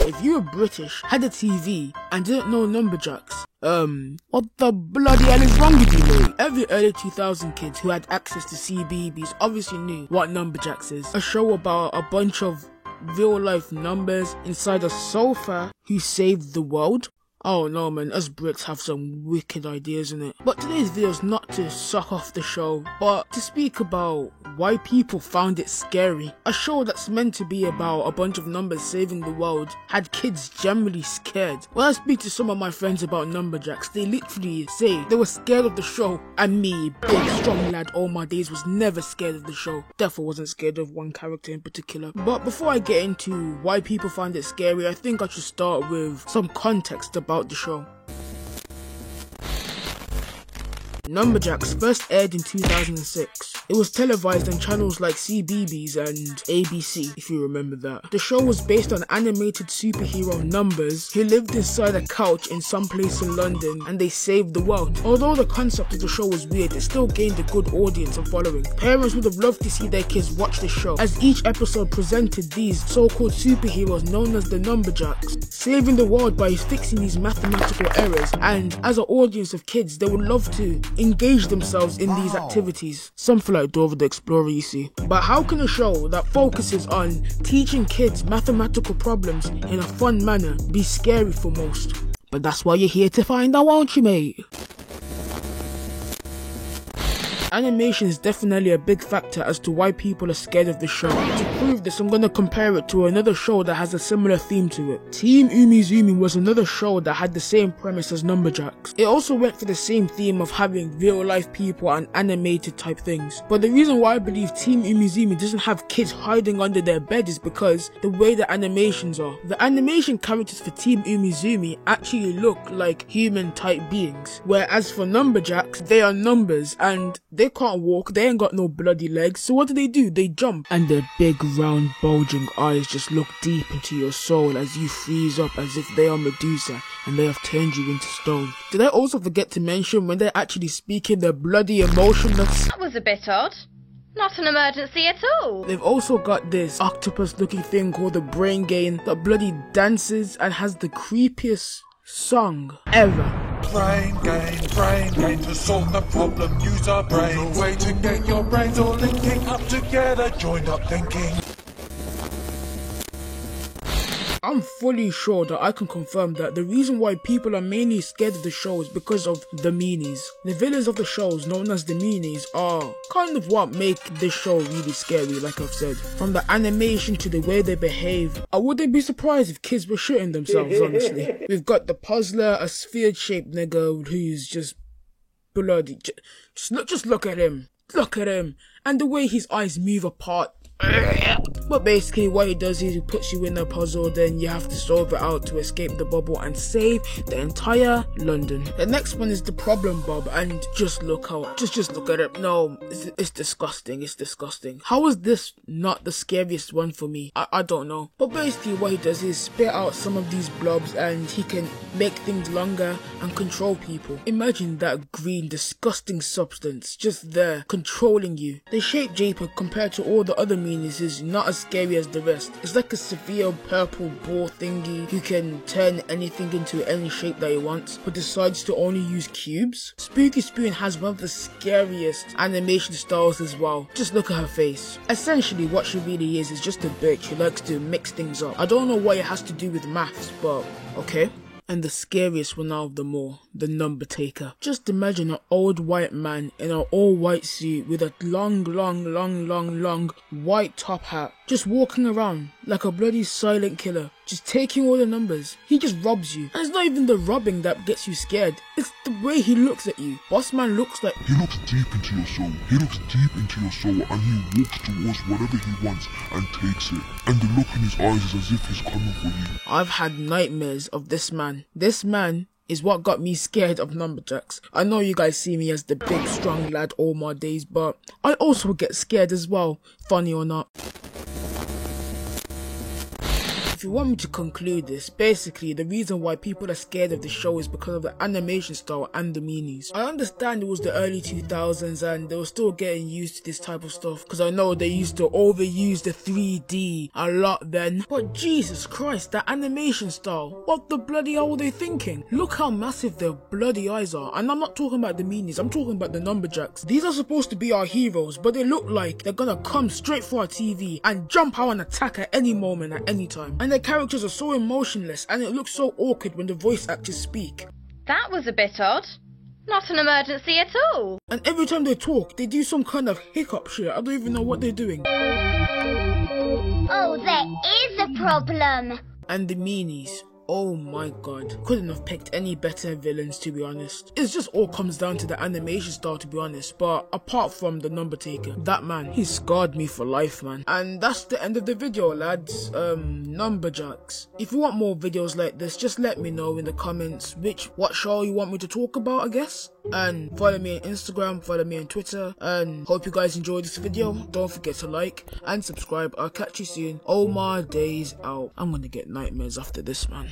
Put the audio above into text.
if you were British, had a TV, and didn't know Numberjacks, what the bloody hell is wrong with you, mate? Every early 2000 kids who had access to CBeebies obviously knew what Numberjacks is. A show about a bunch of real life numbers inside a sofa who saved the world. Oh no man, us Brits have some wicked ideas in it. But today's video is not to suck off the show, but to speak about why people found it scary. A show that's meant to be about a bunch of numbers saving the world had kids generally scared. When I speak to some of my friends about Numberjacks, they literally say they were scared of the show, and me, big strong lad all my days, was never scared of the show. Definitely wasn't scared of one character in particular. But before I get into why people find it scary, I think I should start with some context about the show. Numberjacks first aired in 2006. It was televised on channels like CBeebies and ABC, if you remember that. The show was based on animated superhero Numbers, who lived inside a couch in some place in London, and they saved the world. Although the concept of the show was weird, it still gained a good audience and following. Parents would have loved to see their kids watch the show, as each episode presented these so-called superheroes known as the Numberjacks, saving the world by fixing these mathematical errors, and as an audience of kids, they would love to engage themselves in these activities. Something like Dora the Explorer, you see. But how can a show that focuses on teaching kids mathematical problems in a fun manner be scary for most? But that's why you're here to find out, won't you, mate? Animation is definitely a big factor as to why people are scared of the show. To prove this, I'm gonna compare it to another show that has a similar theme to it. Team Umizoomi was another show that had the same premise as Numberjacks. It also went for the same theme of having real life people and animated type things. But the reason why I believe Team Umizoomi doesn't have kids hiding under their bed is because the way the animations are. The animation characters for Team Umizoomi actually look like human type beings, whereas for Numberjacks, they are numbers and they can't walk, they ain't got no bloody legs, so what do? They jump. And their big round bulging eyes just look deep into your soul as you freeze up as if they are Medusa and they have turned you into stone. Did I also forget to mention when they're actually speaking their bloody emotionless? That was a bit odd. Not an emergency at all. They've also got this octopus looking thing called the Brain Gain that bloody dances and has the creepiest song ever. Brain gain, to solve the problem, use our brains. No way to get your brains all linking up together, joined up thinking. I'm fully sure that I can confirm that the reason why people are mainly scared of the show is because of the meanies. The villains of the shows, known as the meanies, are kind of what make this show really scary, like I've said. From the animation to the way they behave, I wouldn't be surprised if kids were shooting themselves, honestly. We've got the puzzler, a sphere-shaped nigga who's just bloody. Just look at him. Look at him. And the way his eyes move apart. But basically what he does is he puts you in a puzzle, then you have to solve it out to escape the bubble and save the entire London. The next one is the Problem Bob, and just look out, just look at it. No, it's disgusting, it's disgusting. How is this not the scariest one for me? I don't know. But basically what he does is spit out some of these blobs and he can make things longer and control people. Imagine that green disgusting substance just there controlling you. The Shape Japer compared to all the other meanies is not as scary as the rest. It's like a severe purple ball thingy who can turn anything into any shape that he wants, but decides to only use cubes. Spooky Spoon has one of the scariest animation styles as well. Just look at her face. Essentially what she really is just a bitch who likes to mix things up. I don't know what it has to do with maths, but okay. And the scariest one out of them all, the Number Taker. Just imagine an old white man in an all white suit with a long white top hat, just walking around like a bloody silent killer, just taking all the numbers. He just robs you. And it's not even the robbing that gets you scared, it's the way he looks at you. Boss Man looks like... He looks deep into your soul. He looks deep into your soul and he walks towards whatever he wants and takes it. And the look in his eyes is as if he's coming for you. I've had nightmares of this man. This man is what got me scared of Numberjacks. I know you guys see me as the big strong lad all my days, but I also get scared as well, funny or not. If you want me to conclude this, basically the reason why people are scared of the show is because of the animation style and the meanies. I understand it was the early 2000s and they were still getting used to this type of stuff, because I know they used to overuse the 3D a lot then, but Jesus Christ, the animation style, what the bloody hell were they thinking? Look how massive their bloody eyes are, and I'm not talking about the meanies, I'm talking about the Numberjacks. These are supposed to be our heroes, but they look like they're gonna come straight for our TV and jump out and attack at any moment, at any time. And their characters are so emotionless, and it looks so awkward when the voice actors speak. That was a bit odd. Not an emergency at all. And every time they talk, they do some kind of hiccup shit. I don't even know what they're doing. Oh, there is a problem. And the meanies. Oh my god. Couldn't have picked any better villains, to be honest. It just all comes down to the animation style, to be honest. But apart from the Number Taker, that man, he scarred me for life, man. And that's the end of the video, lads. Numberjacks. If you want more videos like this, just let me know in the comments what show you want me to talk about, I guess. And follow me on Instagram, follow me on Twitter, and hope you guys enjoyed this video. Don't forget to like and subscribe. I'll catch you soon. Oh my days out. I'm gonna get nightmares after this, man.